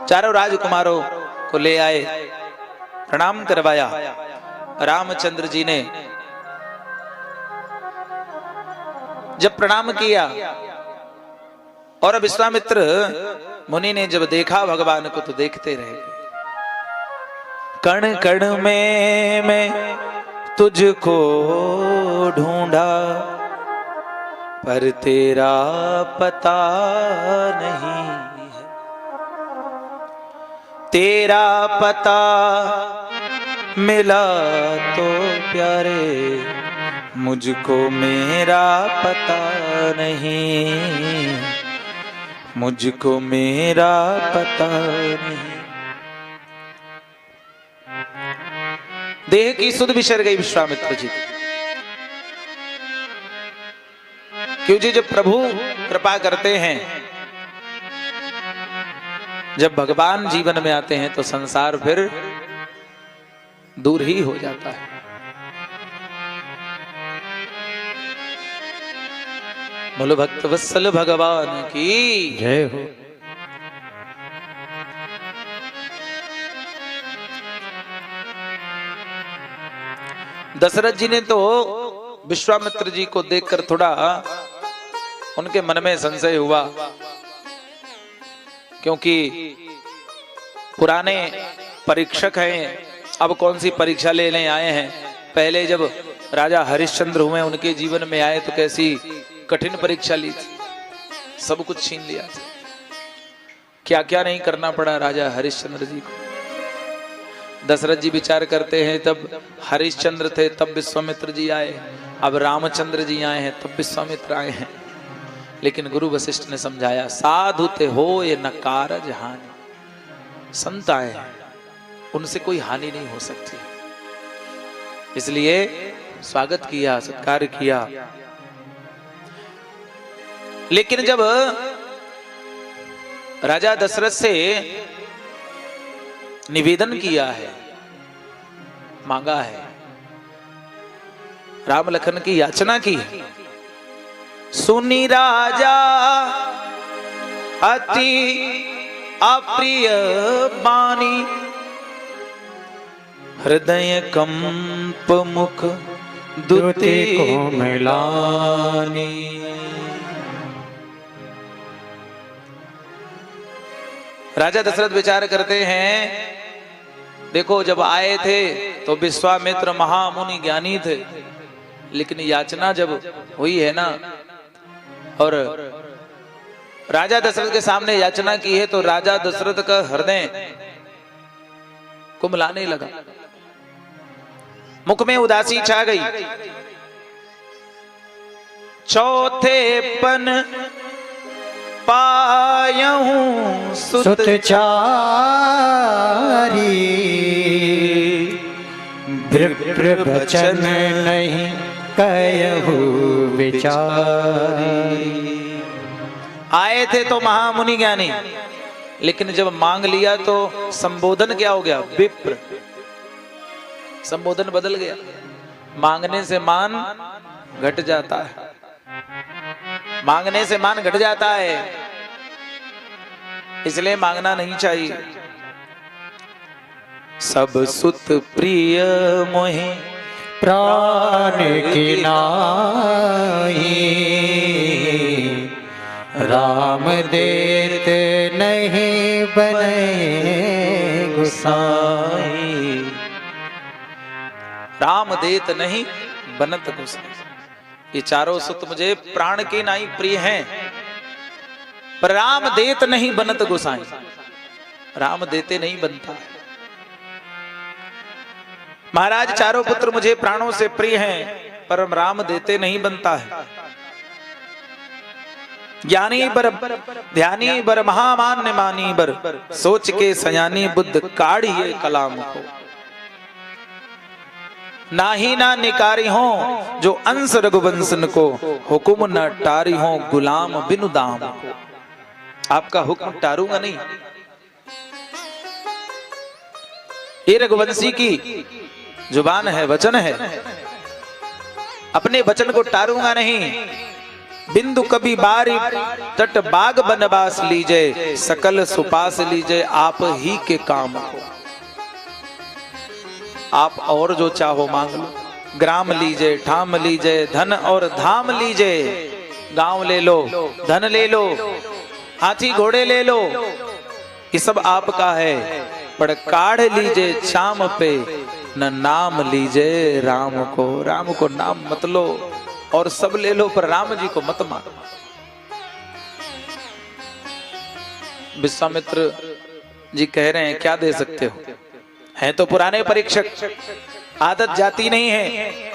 चारों राजकुमारों को ले आए, प्रणाम करवाया। रामचंद्र जी ने जब प्रणाम किया और विश्वामित्र मुनि ने जब देखा भगवान को तो देखते रहे। कण कण में मैं तुझको ढूंढा पर तेरा पता नहीं है, तेरा पता मिला तो प्यारे मुझको मेरा पता नहीं, मुझको मेरा पता नहीं। देह की सुध बिसर गई विश्वामित्र जी। क्यों जी, जब प्रभु कृपा करते हैं, जब भगवान जीवन में आते हैं तो संसार फिर दूर ही हो जाता है। बोलो भक्त वत्सल भगवान की जय हो। दशरथ जी ने तो विश्वामित्र जी को देखकर थोड़ा उनके मन में संशय हुआ, क्योंकि पुराने परीक्षक हैं, अब कौन सी परीक्षा लेने आए हैं। पहले जब राजा हरिश्चंद्र हुए उनके जीवन में आए तो कैसी कठिन परीक्षा ली थी, सब कुछ छीन लिया था। क्या क्या नहीं करना पड़ा राजा हरिश्चंद्र जी को। दशरथ जी विचार करते हैं, तब हरिश्चंद्र थे तब विश्वामित्र जी आए, अब रामचंद्र जी आए हैं तब विश्वामित्र आए हैं। लेकिन गुरु वशिष्ठ ने समझाया, साधु ते हो ये न कारज हानि। संत आए हैं, उनसे कोई हानि नहीं हो सकती, इसलिए स्वागत किया, सत्कार किया। लेकिन जब राजा दशरथ से निवेदन किया है, मांगा है, राम लखन की याचना की है, सुनी राजा अति अप्रिय बानी, हृदय कंप मुख दुति को मिलानी। राजा दशरथ विचार करते हैं, देखो जब आए थे तो विश्वामित्र महामुनि ज्ञानी थे, लेकिन याचना जब हुई है ना, और राजा दशरथ के सामने याचना की है, तो राजा दशरथ का हृदय कुमलाने लगा, मुख में उदासी छा गई। चौथे पन पायहूं सुत चारी, विप्र वचन नहीं कहूं विचारी। आए थे तो महामुनि ज्ञानी, लेकिन जब मांग लिया तो संबोधन क्या हो गया, विप्र। संबोधन बदल गया, मांगने से मान घट जाता है, मांगने से मान घट जाता है, इसलिए मांगना नहीं चाहिए। सब सुत प्रिय मोहि प्राण की नाई, राम देत नहीं बने गुसाई। राम देत नहीं बनत गुसाई। ये चारों सुत मुझे प्राण के नाई प्रिय हैं, पर राम देत नहीं बनत गोसाई। राम देते नहीं बनता है। महाराज चारों पुत्र मुझे प्राणों से प्रिय हैं, पर राम देते नहीं बनता है। ज्ञानी बर ध्यानी बर महामान्य मानी बर, सोच के सयानी बुद्ध काढ़िए कलाम को। नाही ना निकारी हो जो अंश रघुवंशन को, हुक्म न टारी हो गुलाम बिनु दाम को। आपका हुक्म टारूंगा नहीं, ये रघुवंशी की जुबान है, वचन है, अपने वचन को टारूंगा नहीं। बिंदु कभी बारी तट बाग बनवास लीजे, सकल सुपास लीजे आप ही के काम को। आप और जो चाहो मांग लो, ग्राम लीजे, ठाम लीजे, धन और धाम लीजे। गांव ले लो, धन ले लो, हाथी घोड़े ले लो, ये सब आपका है, पर काढ़ लीजे शाम पे, न नाम लीजे राम को। राम को नाम मत लो और सब ले लो, पर राम जी को मत मानो। विश्वामित्र जी कह रहे हैं क्या दे सकते हो, हैं तो पुराने परीक्षक, आदत जाती नहीं है।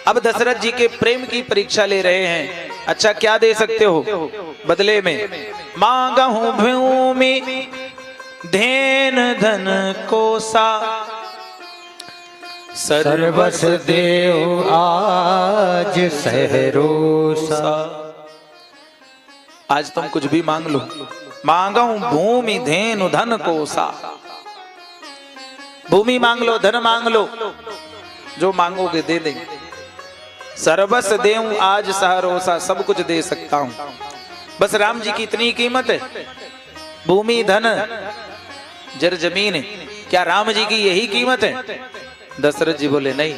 अब दशरथ जी के प्रेम की परीक्षा ले रहे हैं। अच्छा क्या दे सकते हो बदले में? मांगहूं भूमि धेन धन कोसा, सर्वस देव आज सहरोसा। आज तुम कुछ भी मांग लो। मांगहूं भूमि धेनु धन कोसा, भूमि मांग लो, धन मांग लो, जो मांगोगे दे देंगे। सर्वस देऊं आज सहरोसा, सब कुछ दे सकता हूं, बस राम जी की इतनी कीमत है। भूमि धन जर जमीन, क्या राम जी की यही कीमत है? दशरथ जी बोले नहीं,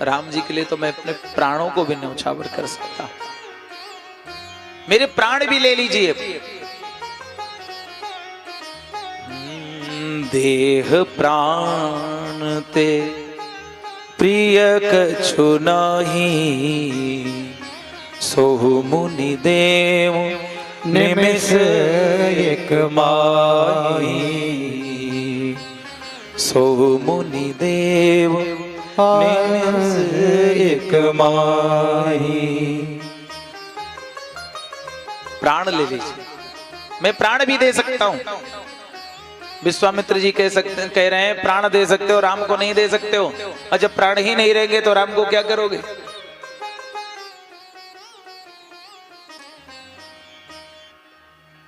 राम जी के लिए तो मैं अपने प्राणों को भी न्यौछावर कर सकता हूं, मेरे प्राण भी ले लीजिए। देह प्राण ते प्रिय कछु नाही, सोहु मुनि देव निमिष एक माही। सोहु मुनि देव निमिष एक माही। प्राण ले लीजिए, मैं प्राण भी दे सकता हूं। विश्वामित्र जी कह रहे हैं प्राण दे सकते हो, राम को नहीं दे सकते हो। और जब प्राण ही नहीं रहेंगे तो राम को क्या करोगे?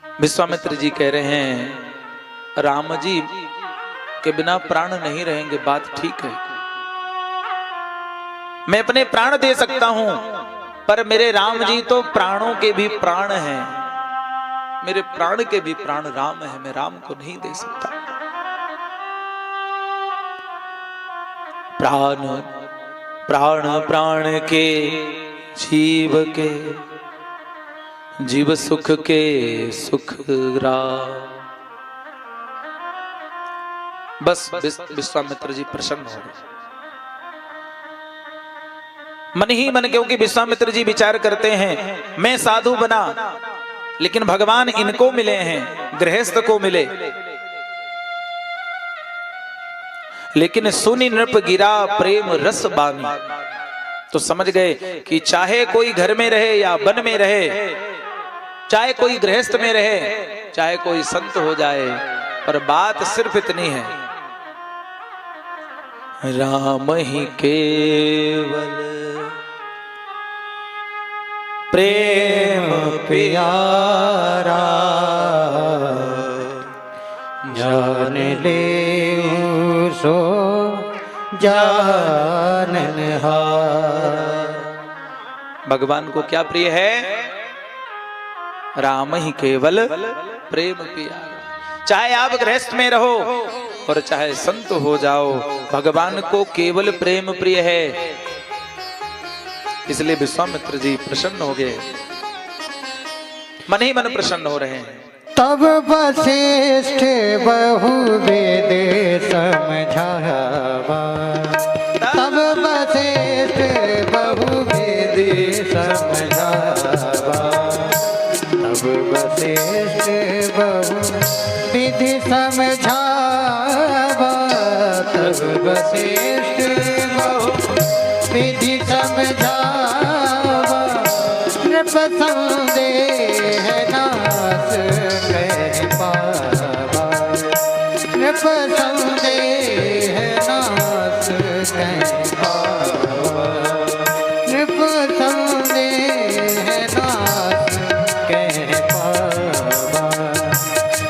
विश्वामित्र जी कह रहे हैं राम जी के बिना प्राण नहीं रहेंगे, बात ठीक है, मैं अपने प्राण दे सकता हूं, पर मेरे राम जी तो प्राणों के भी प्राण हैं, मेरे प्राण के भी प्राण राम है, मैं राम को नहीं दे सकता। प्राण प्राण प्राण के जीव के, जीव सुख के सुख राम। बस विश्वामित्र जी प्रसन्न हो गए मन ही मन, क्योंकि विश्वामित्र जी विचार करते हैं मैं साधु बना, लेकिन भगवान इनको मिले हैं, गृहस्थ को मिले। लेकिन सुनि नृप गिरा प्रेम रस बानी, तो समझ गए कि चाहे कोई घर में रहे या वन में रहे, चाहे कोई गृहस्थ में रहे, चाहे कोई संत हो जाए, पर बात सिर्फ इतनी है, राम ही केवल प्रेम प्यारा, जान ले सो जाननहार। भगवान को क्या प्रिय है? राम ही केवल प्रेम प्यारा। चाहे आप गृहस्थ में रहो और चाहे संत हो जाओ, भगवान को केवल प्रेम प्रिय है। इसलिए विश्वामित्र जी प्रसन्न हो गए, मन ही मन प्रसन्न हो रहे हैं। तब वशिष्ठ बहु वेद समझावा, तब वशिष्ठ बहु वेद समझावा, तब वशिष्ठ बहु विधि समझावा, तब वशिष्ठ बहु विधि समझावा। नृप संदेह नाश कह पावा, नृप संदेह नाश कह पावा, नृप संदेह नाश कह पावा,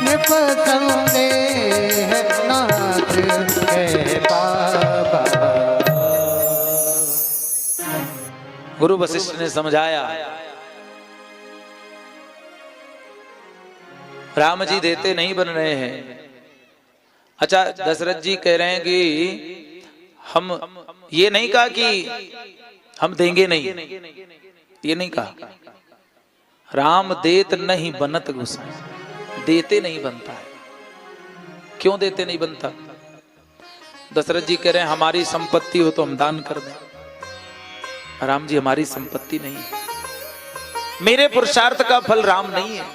नृप संदेह नाश कह पावा। गुरु वशिष्ठ ने समझाया, राम जी देते नहीं बन रहे हैं। अच्छा, दशरथ जी कह रहे हैं कि हम ये नहीं कहा कि हम देंगे नहीं, ये नहीं कहा। राम देत नहीं बनत गोसाई, देते नहीं बनता है। क्यों देते नहीं बनता? दशरथ जी कह रहे हैं हमारी संपत्ति हो तो हम दान कर दें। राम जी हमारी संपत्ति नहीं है, मेरे पुरुषार्थ का फल राम नहीं है।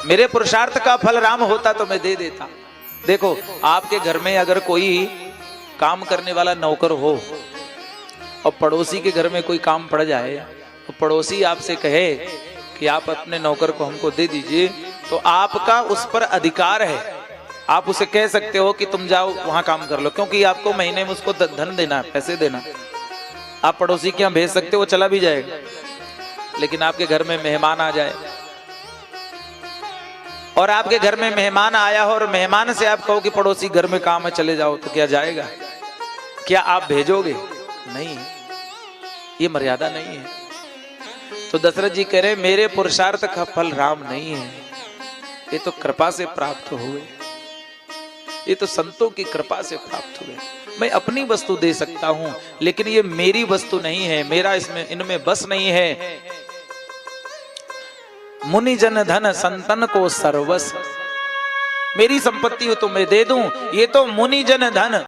मेरे पुरुषार्थ का फल राम होता तो मैं दे देता। देखो, आपके घर में अगर कोई काम करने वाला नौकर हो और पड़ोसी के घर में कोई काम पड़ जाए तो पड़ोसी आपसे कहे कि आप अपने नौकर को हमको दे दीजिए, तो आपका उस पर अधिकार है। आप उसे कह सकते हो कि तुम जाओ वहां काम कर लो, क्योंकि आपको महीने में उसको धन देना है, पैसे देना। आप पड़ोसी के यहाँ भेज सकते हो, वो चला भी जाएगा। लेकिन आपके घर में मेहमान आ जाए और आपके घर में मेहमान आया हो और मेहमान से आप कहो कि पड़ोसी घर में काम है चले जाओ, तो क्या जाएगा? क्या आप भेजोगे? नहीं, ये मर्यादा नहीं है। तो दशरथ जी कह रहे मेरे पुरुषार्थ का फल राम नहीं है, ये तो कृपा से प्राप्त हुए, ये तो संतों की कृपा से प्राप्त हुए। मैं अपनी वस्तु दे सकता हूं, लेकिन ये मेरी वस्तु नहीं है, मेरा इसमें इनमें बस नहीं है। मुनि जन धन संतन को सर्वस्व, मेरी संपत्ति हो तो मैं दे दूं, ये तो मुनि जन धन